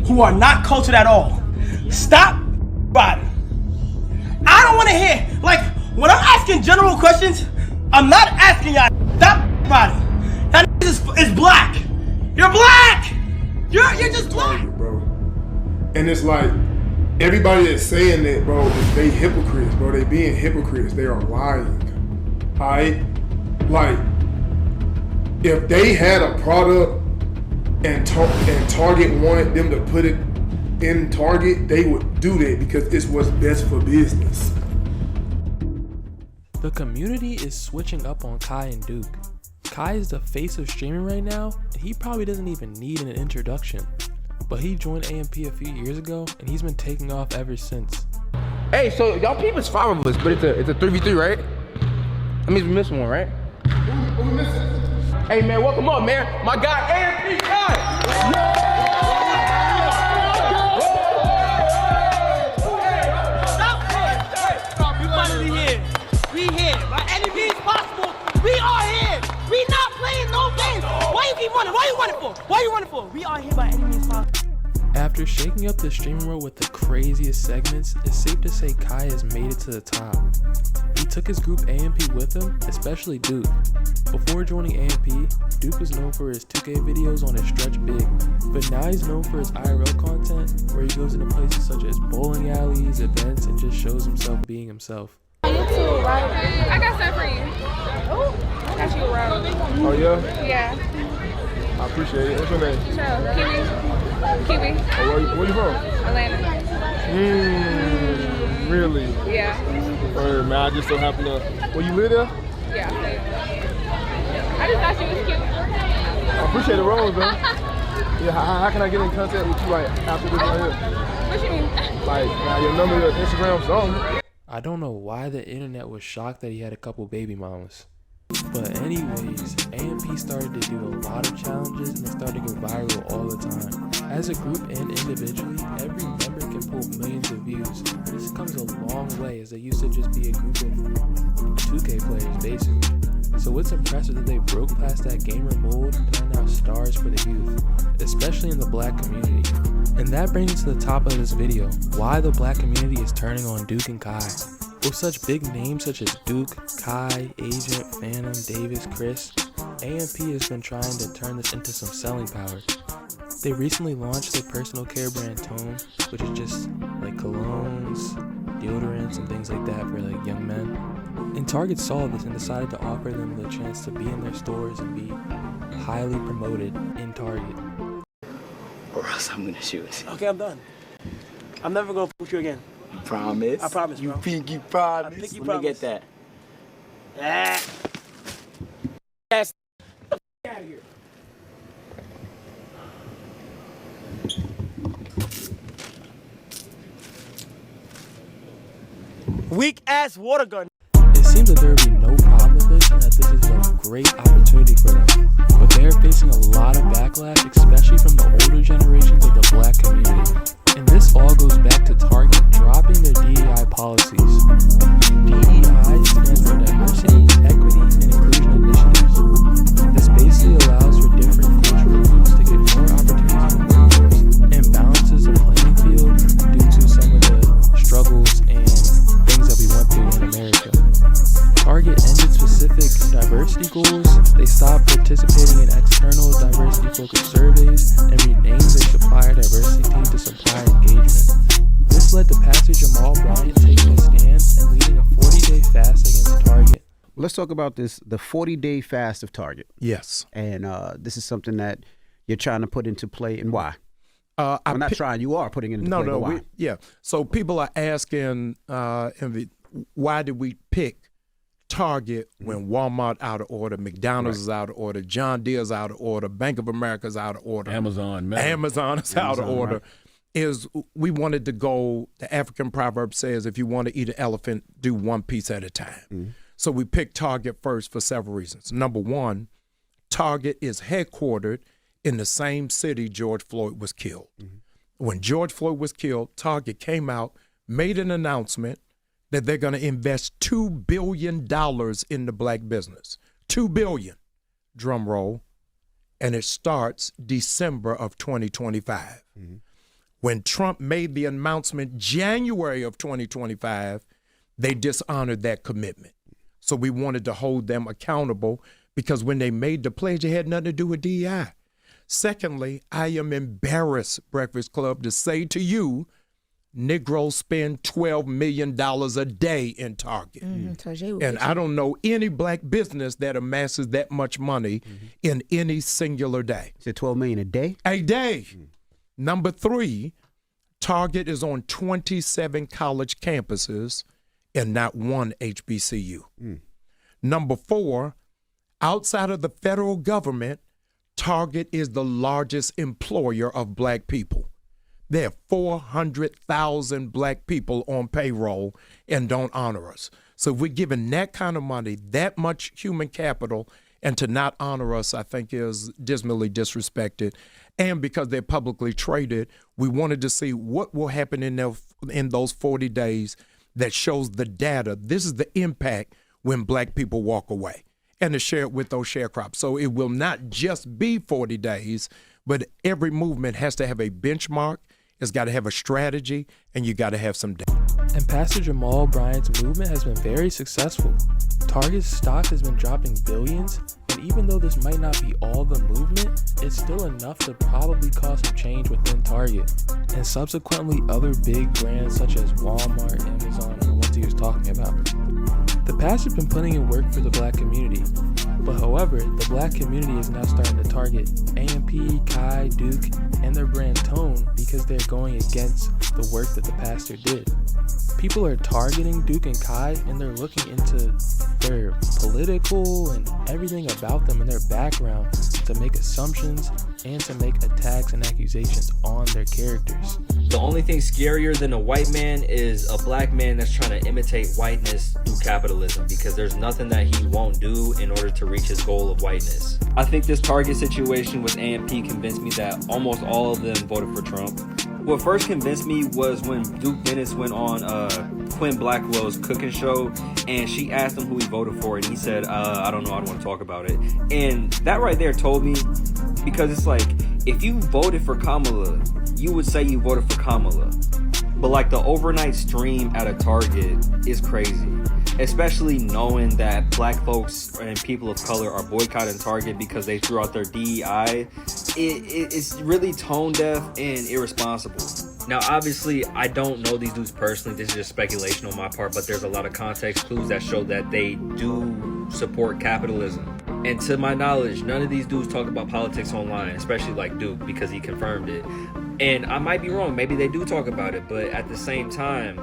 who are not cultured at all. Stop body. I don't want to hear, like, when I'm asking general questions, I'm not asking y'all. Stop body. That is black. You're black. You're just black. Bro. And it's like, everybody that's saying that, bro, they hypocrites, bro. They being hypocrites. They are lying. Alright? Like, if they had a product and Target wanted them to put it in Target, they would do that because it's what's best for business. The community is switching up on Kai and Duke. Kai is the face of streaming right now, and he probably doesn't even need an introduction. But he joined AMP a few years ago, and he's been taking off ever since. Hey, so y'all peep is 5 of us, but it's a 3v3, right? That means we missed one, right? Who missing? Hey man, welcome up, man. My guy AMP Kai. We finally here. We here. By any means possible, we are here. We not playing no games. Why you keep running? Why you running for? Why you running for? We are here by any means possible. After shaking up the streaming world with the craziest segments, it's safe to say Kai has made it to the top. He took his group AMP with him, especially Duke. Before joining AMP, Duke was known for his 2K videos on his Stretch Big, but now he's known for his IRL content, where he goes into places such as bowling alleys, events, and just shows himself being himself. You too, right? I got something for you. Oh, I got you a rose. Oh yeah? Yeah. I appreciate it. What's your name? So, Kiwi. Oh, where you from? Atlanta. Really? Yeah. Man, I just so happen to. Well, you live there? Yeah. I just thought she was cute. I appreciate the rose, man. Yeah, how can I get in contact with you, like, after this right here? What you mean? Like, your number, your Instagram, something. I don't know why the internet was shocked that he had a couple baby mamas. But anyways, AMP started to do a lot of challenges and they started to go viral all the time. As a group and individually, every member can pull millions of views. This comes a long way as they used to just be a group of 2K players basically. So it's impressive that they broke past that gamer mold and are now stars for the youth, especially in the black community. And that brings us to the top of this video, why the black community is turning on Duke and Kai. With such big names such as Duke, Kai, Agent, Phantom, Davis, Chris, AMP has been trying to turn this into some selling power. They recently launched their personal care brand Tone, which is just like colognes, deodorants, and things like that for like young men. And Target saw this and decided to offer them the chance to be in their stores and be highly promoted in Target. Or else I'm gonna shoot. Okay, I'm done. I'm never gonna push you again. You promise? I promise, bro. You pinky promise? I pinky Let me get that. Yes. Get out of here. Weak ass water gun. It seems that there would be no problem with this and that this is a great opportunity for them. But they are facing a lot of backlash, especially from the older generations of the black community. And this all goes back to Target dropping their DEI policies. DEI stands for Diversity, Equity, and Inclusion Initiatives. This basically allows for different cultural groups to get more opportunities in the workforce and balances the playing field due to some of the struggles and things that we went through in America. Target ended specific diversity goals, they stopped participating in external diversity-focused surveys, and renamed their supplier diversity team to Supplier Engagement. This led to Pastor Jamal Bryant taking a stand and leading a 40-day fast against Target. Let's talk about this, the 40-day fast of Target. Yes. And this is something that you're trying to put into play, and why? I'm not trying, you are putting it into play, but why? Yeah. So people are asking, why did we pick Target when Walmart out of order, McDonald's is out of order, John Deere's out of order, Bank of America's out of order, Amazon is out of order. Right. Is we wanted to go, the African proverb says, if you want to eat an elephant, do one piece at a time. So we picked Target first for several reasons. Number one, Target is headquartered in the same city George Floyd was killed. When George Floyd was killed, Target came out, made an announcement that they're going to invest $2 billion in the black business. $2 billion, drum roll, and it starts December of 2025. When Trump made the announcement January of 2025, they dishonored that commitment. So we wanted to hold them accountable because when they made the pledge, it had nothing to do with DEI. Secondly, I am embarrassed, Breakfast Club, to say to you, Negroes spend $12 million a day in Target. And I don't know any black business that amasses that much money in any singular day. Is it $12 million a day? A day. Number 3, Target is on 27 college campuses and not one HBCU. Number 4, outside of the federal government, Target is the largest employer of black people. There are 400,000 black people on payroll and don't honor us. So if we're giving that kind of money, that much human capital, and to not honor us, I think is dismally disrespected. And because they're publicly traded, we wanted to see what will happen in those 40 days that shows the data. This is the impact when black people walk away, and to share it with those sharecrops. So it will not just be 40 days, but every movement has to have a benchmark. It's got to have a strategy, and you got to have some data. And Pastor Jamal Bryant's movement has been very successful. Target's stock has been dropping billions, and even though this might not be all the movement, it's still enough to probably cause some change within Target. And subsequently, other big brands such as Walmart, Amazon, and the ones he was talking about. The pastor's been putting in work for the black community, but however, the black community is now starting to target AMP, Kai, Duke, and their brand Tone because they're going against the work that the pastor did. People are targeting Duke and Kai, and they're looking into their political and everything about them and their background to make assumptions and to make attacks and accusations on their characters. The only thing scarier than a white man is a black man that's trying to imitate whiteness through capitalism, because there's nothing that he won't do in order to reach his goal of whiteness. I think this Target situation with AMP convinced me that almost all of them voted for Trump. What first convinced me was when Dukedennis went on Quinn Blackwell's cooking show, and she asked him who he voted for, and he said, I don't know, I don't want to talk about it. And that right there told me, because it's like, if you voted for Kamala, you would say you voted for Kamala. But like the overnight stream at a Target is crazy. Especially knowing that black folks and people of color are boycotting Target because they threw out their DEI. It's really tone deaf and irresponsible. Now, obviously, I don't know these dudes personally. This is just speculation on my part, but there's a lot of context clues that show that they do support capitalism. And to my knowledge, none of these dudes talk about politics online, especially like Duke, because he confirmed it. And I might be wrong. Maybe they do talk about it, but at the same time,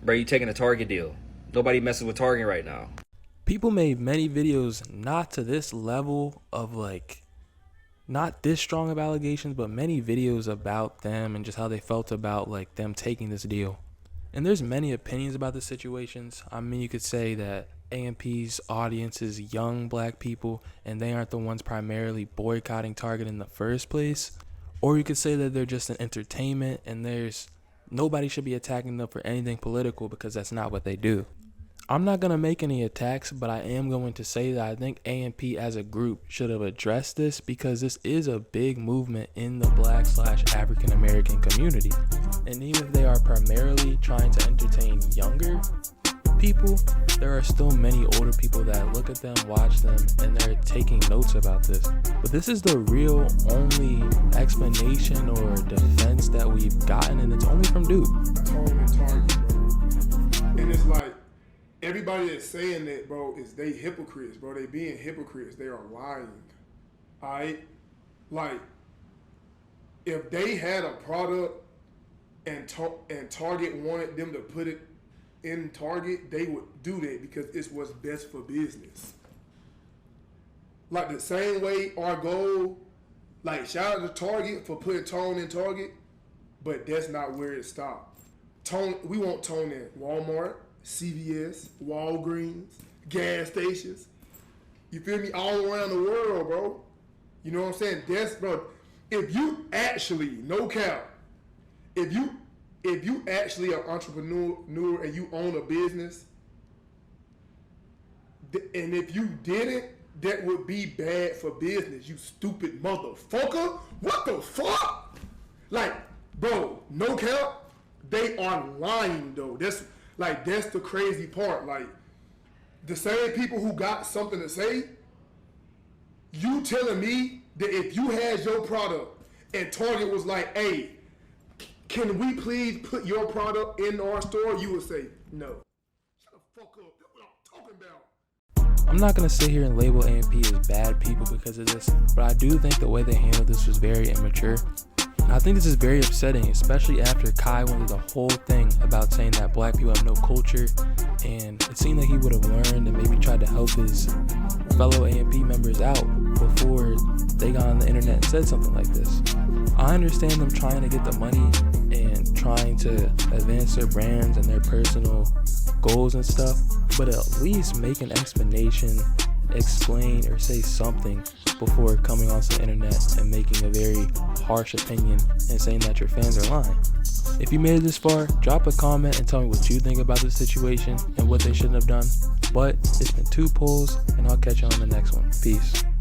bro, you taking a Target deal. Nobody messes with Target right now. People made many videos not to this level of like, not this strong of allegations, but many videos about them and just how they felt about like them taking this deal. And there's many opinions about the situations. I mean, you could say that AMP's audience is young black people and they aren't the ones primarily boycotting Target in the first place. Or you could say that they're just an entertainment and there's nobody should be attacking them for anything political because that's not what they do. I'm not going to make any attacks, but I am going to say that I think AMP as a group should have addressed this because this is a big movement in the Black/African American community. And even if they are primarily trying to entertain younger people, there are still many older people that look at them, watch them, and they're taking notes about this. But this is the real only explanation or defense that we've gotten, and it's only from Duke. And it's like, everybody that's saying that, bro, is they hypocrites, bro. They being hypocrites. They are lying. All right? Like, if they had a product and Target wanted them to put it in Target, they would do that because it's what's best for business. Like the same way our goal, like shout out to Target for putting Tone in Target, but that's not where it stopped. Tone, we want Tone in Walmart, CVS, Walgreens, gas stations. You feel me? All around the world, bro. You know what I'm saying? That's, bro. If you actually, no cap, if you actually are an entrepreneur and you own a business, and if you didn't, that would be bad for business, you stupid motherfucker. What the fuck? Like, bro, no cap, they are lying though. That's the crazy part. Like, the same people who got something to say, you telling me that if you had your product and Target was like, hey, can we please put your product in our store? You would say, no. Shut the fuck up. That's what I'm talking about. I'm not gonna sit here and label AMP as bad people because of this, but I do think the way they handled this was very immature. And I think this is very upsetting, especially after Kai went through the whole thing about saying that black people have no culture, and it seemed like he would have learned and maybe tried to help his fellow AMP members out before they got on the internet and said something like this. I understand them trying to get the money and trying to advance their brands and their personal goals and stuff, but at least make an explanation, explain or say something before coming onto the internet and making a very harsh opinion and saying that your fans are lying. If you made it this far, drop a comment and tell me what you think about this situation and what they shouldn't have done. But it's been 2 polls, and I'll catch you on the next one. Peace.